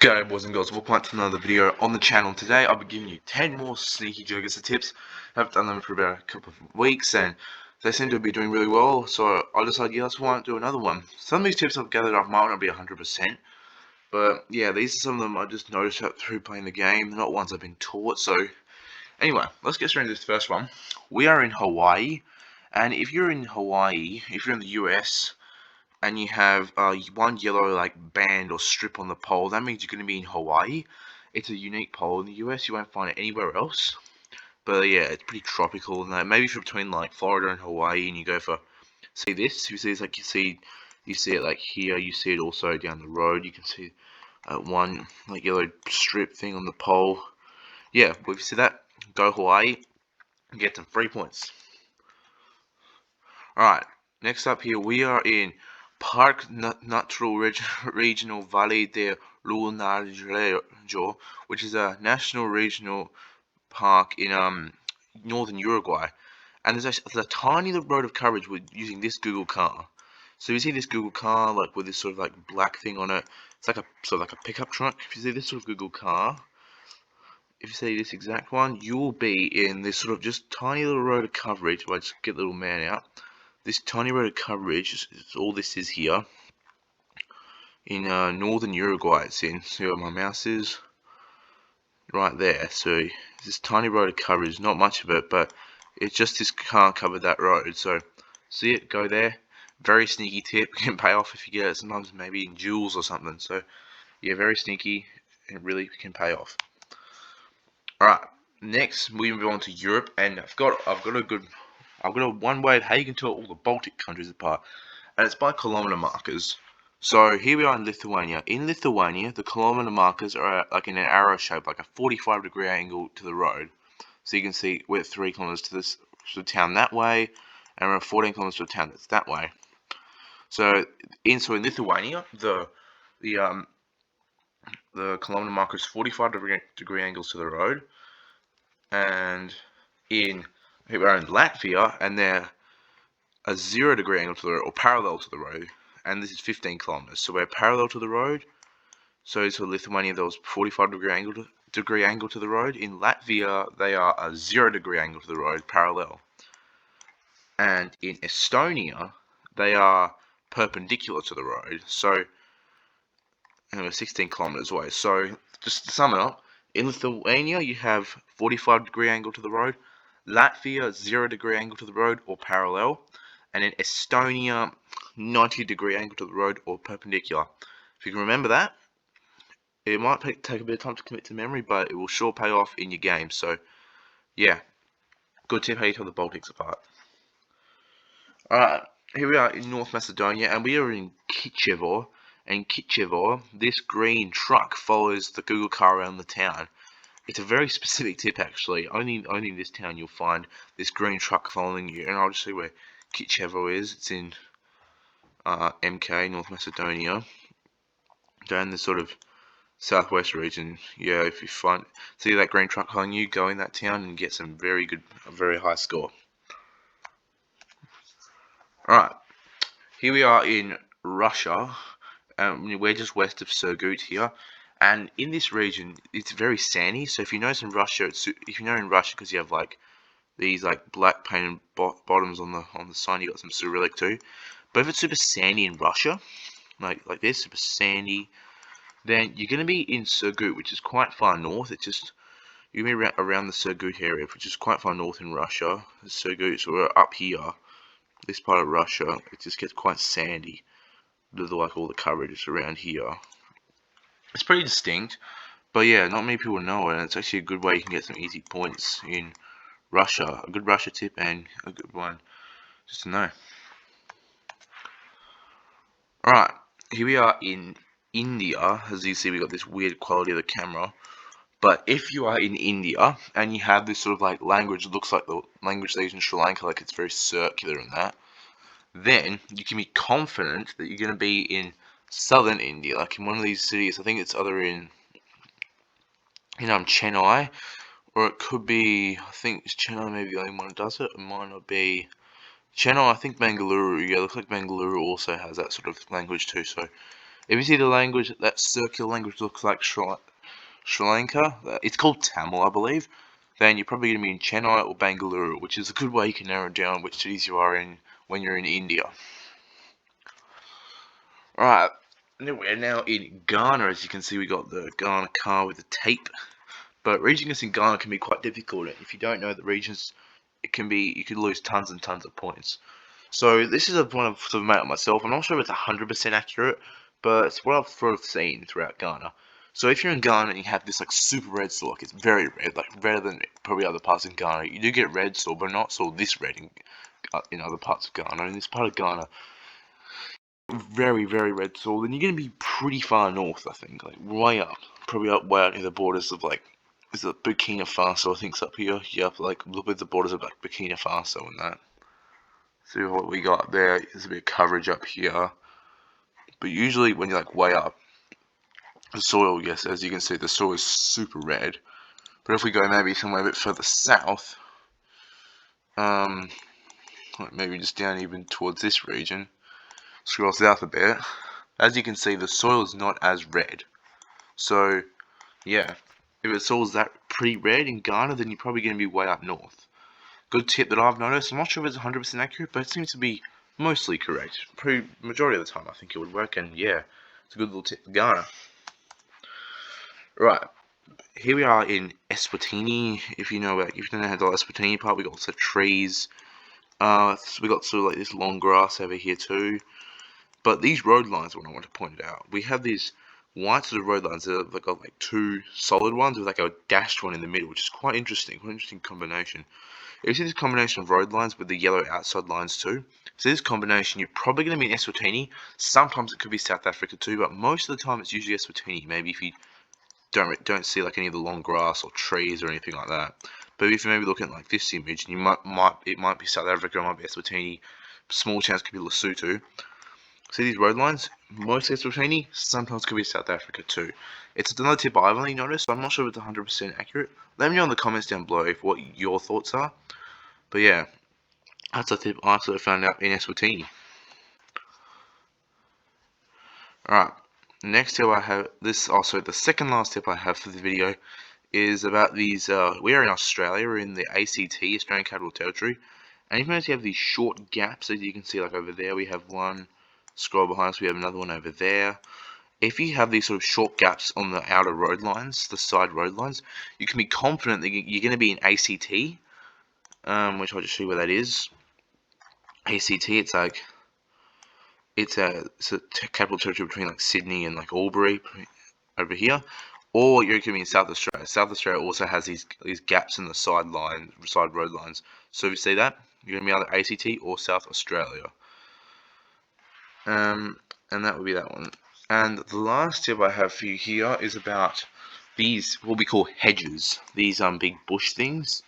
G'day boys and girls, welcome back to another video on the channel. Today I'll be giving you 10 more sneaky GeoGuessr tips. I've done them for about a couple of weeks and they seem to be doing really well, so I decided, yeah, let's why not do another one. Some of these tips I've gathered up might not be 100%, but yeah, these are some of them I just noticed through playing the game. They're not ones I've been taught, so anyway, let's get straight into this first one. We are in Hawaii, and if you're in Hawaii, if you're in the US, and you have one yellow band or strip on the pole, that means you're going to be in Hawaii. It's a unique pole in the US. You won't find it anywhere else. But yeah, it's pretty tropical. And maybe if you're between like Florida and Hawaii, and you go for see this, you see this, like you see it like here. You see it also down the road. You can see one like yellow strip thing on the pole. Yeah, well, if you see that, go Hawaii and get some 3 points. All right. Next up here, we are in Parque Natural Regional Valle de Lunarejo, which is a national regional park in northern Uruguay. And there's a tiny little road of coverage with using this Google car. So you see this Google car like with this sort of like black thing on it. It's like a sort of like a pickup truck. If you see this sort of Google car, if you see this exact one, you will be in this sort of just tiny little road of coverage. If I just get the little man out. This tiny road of coverage is all this is here in northern Uruguay. It's in. See where my mouse is? Right there. So this tiny road of coverage, not much of it, but it's just this car covered that road. So see it? Go there. Very sneaky tip. Can pay off if you get it. Sometimes maybe in jewels or something. So yeah, very sneaky. It really can pay off. All right. Next, we move on to Europe, and I've got one way of how you can tell all the Baltic countries apart, and it's by kilometer markers. So here we are in Lithuania. In Lithuania, the kilometer markers are like in an arrow shape, like a 45-degree angle to the road. So you can see we're 3 kilometers to the town that way, and we're 14 kilometers to the town that's that way. So in Lithuania, the kilometer marker is 45-degree angles to the road, and here we are in Latvia, and they're a 0-degree angle to the road, or parallel to the road, and this is 15 kilometers. So we're parallel to the road. So Lithuania, there was 45-degree angle to the road. In Latvia, they are a 0-degree angle to the road, parallel. And in Estonia, they are perpendicular to the road. So, and we're 16 kilometers away. So, just to sum it up, in Lithuania, you have 45-degree angle to the road. Latvia, 0-degree angle to the road, or parallel. And in Estonia, 90-degree angle to the road, or perpendicular. If you can remember that, it might take a bit of time to commit to memory, but it will sure pay off in your game. So, yeah, good tip how you tell the Baltics apart. Alright, here we are in North Macedonia, and we are in Kitchevo. And Kitchevo, this green truck follows the Google car around the town. It's a very specific tip, actually. Only in this town you'll find this green truck following you. And I'll just see where Kitchevo is. It's in MK, North Macedonia. Down this sort of southwest region. Yeah, if you see that green truck following you, go in that town and get some very high score. Alright, here we are in Russia. We're just west of Surgut here. And in this region, it's very sandy. So if you notice in Russia, because you have like these like black painted bottoms on the sign, you got some Cyrillic too. But if it's super sandy in Russia, like this, super sandy, then you're gonna be in Surgut, which is quite far north. It's just you're gonna be around the Surgut area, which is quite far north in Russia. Surgut, so we're up here, this part of Russia. It just gets quite sandy. Like all the coverage is around here. It's pretty distinct, but yeah, not many people know it, and it's actually a good way you can get some easy points in Russia. A good Russia tip and a good one just to know. Alright, here we are in India. As you see, we got this weird quality of the camera. But if you are in India and you have this sort of like language that looks like the language they use in Sri Lanka, like it's very circular and that, then you can be confident that you're going to be in southern India, like in one of these cities. I think it's either in Chennai, or it could be, I think Chennai maybe the only one that does it. It might not be Chennai. I think Bengaluru. Yeah, it looks like Bengaluru also has that sort of language too. So If you see the language, that circular language looks like Sri Lanka. It's called Tamil, I believe. Then you're probably going to be in Chennai or Bangalore, which is a good way you can narrow down which cities you are in when you're in India. Alright, we're now in Ghana. As you can see, we got the Ghana car with the tape. But region guessing in Ghana can be quite difficult. If you don't know the regions, you could lose tons and tons of points. So this is one I've sort of made up myself. I'm not sure if it's 100% accurate, but it's what I've sort of seen throughout Ghana. So if you're in Ghana and you have this like super red soil, like it's very red, like redder than probably other parts in Ghana, you do get red soil, but not so this red in other parts of Ghana. In this part of Ghana, very, very red soil, then you're going to be pretty far north, I think, like way up, probably up way out near the borders of like, is it Burkina Faso, I think it's up here, yep, like a little bit the borders of like Burkina Faso and that. See what we got there, there's a bit of coverage up here, but usually when you're like way up, the soil, yes, as you can see, the soil is super red, but if we go maybe somewhere a bit further south, like maybe just down even towards this region, scroll south a bit, as you can see, the soil is not as red. So, yeah, if the soil's that pretty red in Ghana, then you're probably going to be way up north. Good tip that I've noticed. I'm not sure if it's 100% accurate, but it seems to be mostly correct. Pretty majority of the time, I think it would work, and yeah, it's a good little tip for Ghana. Right, here we are in Eswatini. If you don't know how the Eswatini part, we got lots of trees. We got sort of like this long grass over here too. But these road lines are what I want to point out. We have these white sort of road lines that have got like two solid ones with like a dashed one in the middle, which is quite interesting. Quite an interesting combination. If you see this combination of road lines with the yellow outside lines too, so this combination, you're probably going to be in Eswatini. Sometimes it could be South Africa too, but most of the time it's usually Eswatini. Maybe if you don't see like any of the long grass or trees or anything like that. But if you maybe look at like this image, and it might be South Africa, it might be Eswatini. Small chance could be Lesotho. See these road lines? Mostly Eswatini, sometimes could be South Africa too. It's another tip I've only noticed, so I'm not sure if it's 100% accurate. Let me know in the comments down below if what your thoughts are. But yeah, that's a tip I sort of found out in Eswatini. Alright, next tip I have, this also the second last tip I have for the video is about these, we are in Australia, we're in the ACT, Australian Capital Territory, and you notice you have these short gaps, as you can see like over there we have one, scroll behind us we have another one over there. If you have these sort of short gaps on the outer road lines, the side road lines, you can be confident that you're going to be in ACT, which I'll just show you where that is. ACT, it's a capital territory between like Sydney and like Albury over here, or you're going to be in South Australia. South Australia also has these gaps in the side road lines. So if you see that, you're going to be either ACT or South Australia. And that would be that one. And the last tip I have for you here is about these, what we call hedges. These big bush things.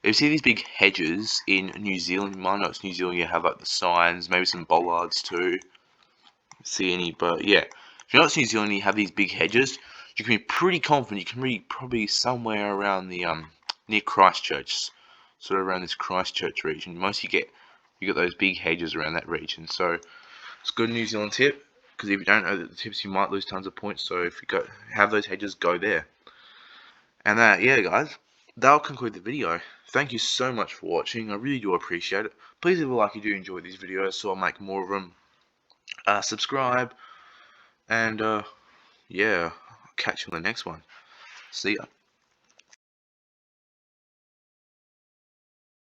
If you see these big hedges in New Zealand, you might know it's New Zealand, you have like the signs, maybe some bollards too. See any, but yeah. If you're not New Zealand and you have these big hedges, you can be pretty confident you can be probably somewhere around the near Christchurch. Sort of around this Christchurch region. Most you get those big hedges around that region. So it's a good New Zealand tip, because if you don't know the tips, you might lose tons of points. So if you have those hedges, go there. And yeah, guys, that'll conclude the video. Thank you so much for watching. I really do appreciate it. Please leave a like if you do enjoy these videos, so I'll make more of them. Subscribe, and yeah, I'll catch you in the next one. See ya.